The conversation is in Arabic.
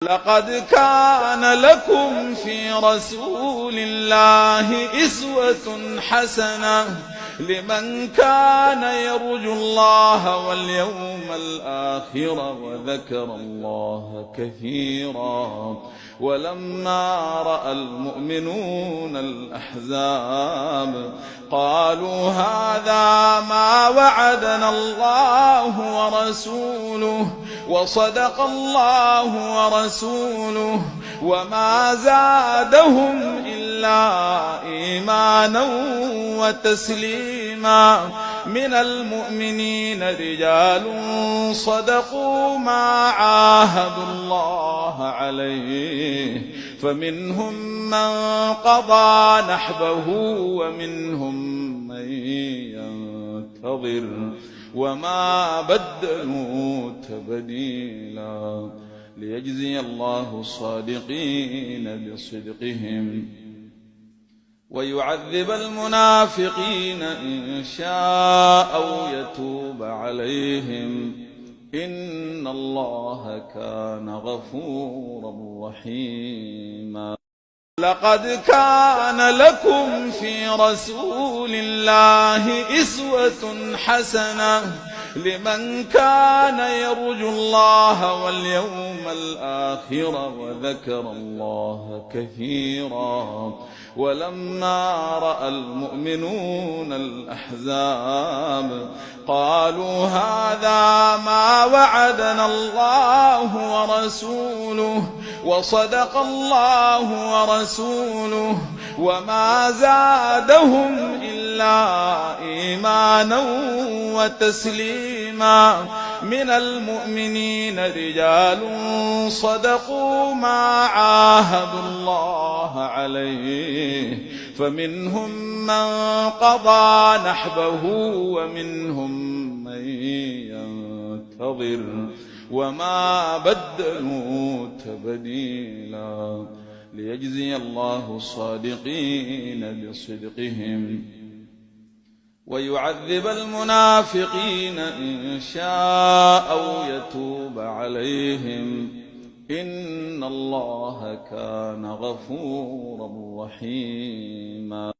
لقد كان لكم في رسول الله أسوة حسنة لمن كان يرجو الله واليوم الآخر وذكر الله كثيرا. ولما رأى المؤمنون الأحزاب قالوا هذا ما وعدنا الله ورسوله وصدق الله ورسوله وما زادهم إلا إيمانا وتسليما. من المؤمنين رجال صدقوا ما عاهدوا الله عليه فمنهم من قضى نحبه ومنهم من ينتظر وما بدلوا تبديلا. ليجزي الله الصادقين بصدقهم ويعذب المنافقين إن شاء أو يتوب عليهم إن الله كان غفورا رحيما. لقد كان لكم في رسول الله أسوة حسنة لمن كان يرجو الله واليوم الآخر وذكر الله كثيرا. ولما رأى المؤمنون الأحزاب قالوا هذا ما وعدنا الله ورسوله وصدق الله ورسوله وما زادهم إلا إيمانا وتسليما. من المؤمنين رجال صدقوا ما عاهدوا الله عليه فمنهم من قضى نحبه ومنهم من ينتظر وما بدلوا تبديلا. ليجزي الله الصادقين بصدقهم ويعذب المنافقين إن شاء أو يتوب عليهم إن الله كان غفورا رحيما.